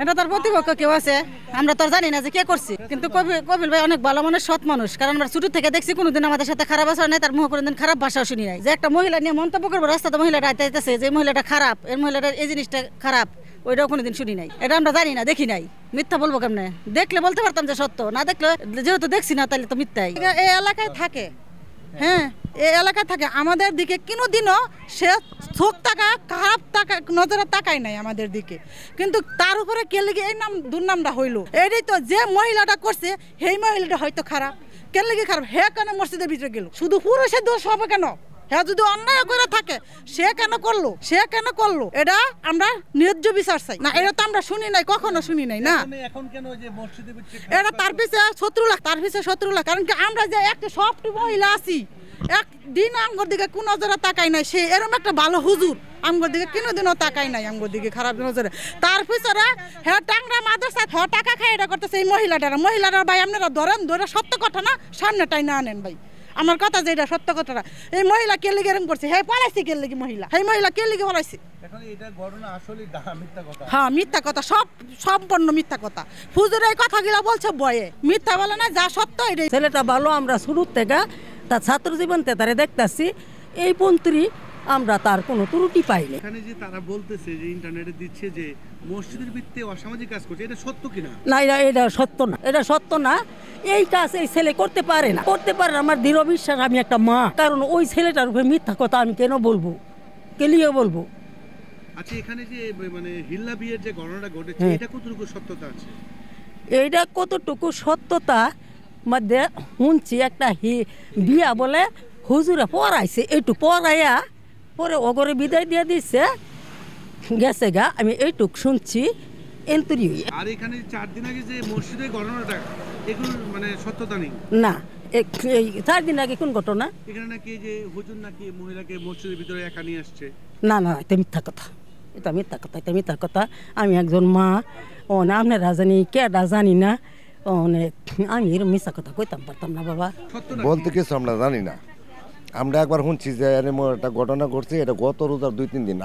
এটা তার প্রতিপক্ষ কেউ আছে, আমরা তো জানি না যে কে করছে, কিন্তু কপিল ভাই অনেক ভালো মানুষ, সৎ মানুষ। কারণ আমরা ছোট থেকে দেখছি কোনোদিন আমাদের সাথে খারাপ আচরণ নেই, তার মুখ কোনোদিন খারাপ ভাষাও শুনি নাই। যে একটা মহিলা নিয়ে মন্তব্য করবো রাস্তাতে, মহিলাটা আইতেছে যে মহিলাটা খারাপ, এর মহিলাটা এই জিনিসটা খারাপ, ওইটাও কোনোদিন শুনি নাই। এটা আমরা জানি না, দেখি নাই, মিথ্যা বলবো কেমনে? দেখলে বলতে পারতাম যে সত্য, না দেখলে যেহেতু দেখছি না তাহলে তো মিথ্যাই। এই এলাকায় থাকে, হ্যাঁ এই এলাকায় থাকে, আমাদের দিকে কোনোদিনও সে চোখ তাকা খারাপ তাকা নজরে তাকায় নাই আমাদের দিকে। কিন্তু তার উপরে কে লেগে এই নাম দুর্নামটা হইলো, এটাই তো যে মহিলাটা করছে সেই মহিলাটা হয়তো খারাপ। কে লেগে খারাপ? হে কেন মসজিদের ভিতরে গেল? শুধু পুরুষের দোষ হবে কেন? হ্যাঁ যদি অন্যায় করে থাকে সে কেন করলো এটা আমরা ন্যায্য বিচার চাই না। এটা তো আমরা শুনি নাই, কখনো শুনি নাই না। এটা তার পিছিয়ে শত্রু লাখ, কারণ কি আমরা যে একটা সবটি মহিলা আছি, একদিন আমগর দিকে কোন নজরে তাকাই নাই। সে এরকম একটা ভালো হুজুর আমগর দিকে কোনোদিনও তাকাই নাই, আমগর দিকে খারাপ নজরে। তার পিছনে হ্যাঁ টাংরা মাদ্রাসা হ্যাঁ টাকা খাই এটা করতেছে এই মহিলাটারা ভাই আপনারা ধরে সত্য কথা না সামনেটাই না আনেন ভাই। আমার কথা যেটা সত্য কথাটা, এই মহিলা কে লিগে এরকম করছে? হ্যাঁ পালাইছে কে লিগে মহিলা? এই মহিলা কে লিগে পালাইছে? হ্যাঁ মিথ্যা কথা, সম্পূর্ণ মিথ্যা কথা। হুজুর এই কথাগুলো বলছে বয়ে, মিথ্যা বলে না, যা সত্য এটাই। ছেলেটা ভালো, আমরা শুরু থেকে তার ছাত্র জীবনতে তারে দেখতেছি, এই পন্ত্রী আমরা তার কোনো ত্রুটি পাইনি। এখানে যে তারা বলতেছে যে ইন্টারনেটে দিচ্ছে যে মসজিদের ভিত্তিতে অসামাজিক কাজ করছে, এটা সত্য কিনা? না এটা সত্য না। এই কাজ এই ছেলে করতে পারে না। আমার দৃঢ় বিশ্বাস, আমি একটা মা, কারণ ওই ছেলেটার উপরে মিথ্যা কথা আমি কেন বলবো, কেলিয়ে বলবো? আচ্ছা এখানে যে মানে হিল্লা বিয়ের যে ঘটনাটা ঘটেছে, এটা কতটুকু সত্যতা আছে? এইটা কতটুকু সত্যতা মধ্যে শুনছি, একটা বিয়া বলে হুজুরে পড়াইছে, এইটু পড়াইয়া পরে অগরে বিদায় দিয়ে দিচ্ছে গেছে গা, আমি এইটুক শুনছি। আর এখানে 4 দিন আগে যে মসজিদের ঘটনাটা, এগুলো মানে সত্যতা নেই না। এই 4 দিন আগে কোন ঘটনা? এখানে নাকি যে হুজুর নাকি মহিলাকে মসজিদের ভিতরে একা নিয়ে আসছে। না এটা মিথ্যা কথা। আমি একজন মা, আপনারা জানি কেডা জানি না, আমি এরকম মিথ্যা কথা কইতাম পারতাম না বাবা। বলতে কিছু আমরা জানি না। আমরা একবার শুনছি যে একটা ঘটনা ঘটছে, এটা গত রোজার 2-3 দিন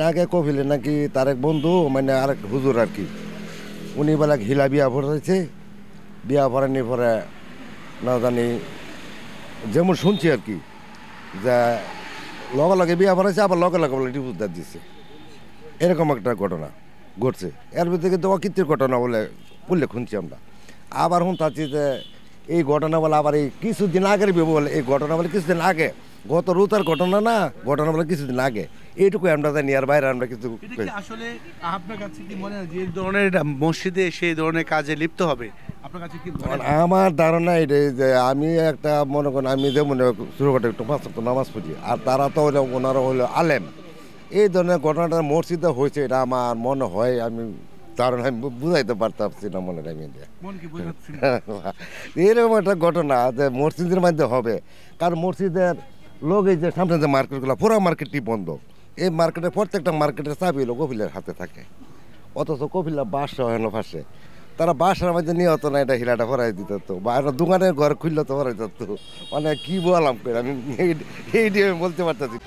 আগে কপিলে নাকি তার এক বন্ধু, মানে আরেক হুজুর আর কি, উনি বলে হিলা বিয়া ভরেছে, বিয়া ভরেনি পরে না জানি যেমন শুনছি আর কি, যে লগে বিয়া ভরেছে, আবার লগে বলে ডিভোর্স দিচ্ছে, এরকম একটা ঘটনা ঘটছে। এর ভিতরে কিন্তু অকৃতির ঘটনা বলে উল্লেখ শুনছি আমরা। আবার শুনতাছি যে এই ঘটনা বলে আবার এই কিছুদিন আগের বলে, এই ঘটনা বলে কিছুদিন আগে, গত রোজার ঘটনা না, ঘটনা বলে কিছুদিন আগে, এইটুকু আমরা জানি, আর বাইরে আমরা কিছু। আসলে আপনার কাছে কি মনে হয় যে এই ধরনের মসজিদে সেই ধরনের কাজে লিপ্ত হবে? আপনার কাছে কি মনে হয়? আমার ধারণা এটাই যে আমি একটা মনে করেন, আমি যেমন ছোটখাটো একটু 5 ওয়াক্ত নামাজ পড়ি, আর তারা তো ওনারা হলো আলেম। এই ধরনের ঘটনাটা মসজিদে হয়েছে, এটা আমার মনে হয়, আমি কারণ আমি বুঝাইতে পারতাম না মনে হয় এরকম একটা ঘটনা যে মসজিদের মধ্যে হবে। কারণ মসজিদের লোক এই যে সামনে যে মার্কেটগুলো, পুরো মার্কেটটি বন্ধ। এই মার্কেটের প্রত্যেকটা মার্কেটের চাবি হলো কপিলের হাতে থাকে, অথচ কপিলা বাসা হয় না ফাঁসে, তারা বাসার মধ্যে নিয়ে হতো না, এটা হিলাটা ভরাই দিত, তো বা একটা দোকানের ঘর খুললে তো ভরাই দিত। মানে কি বললাম আমি এই বলতে পারতেছি।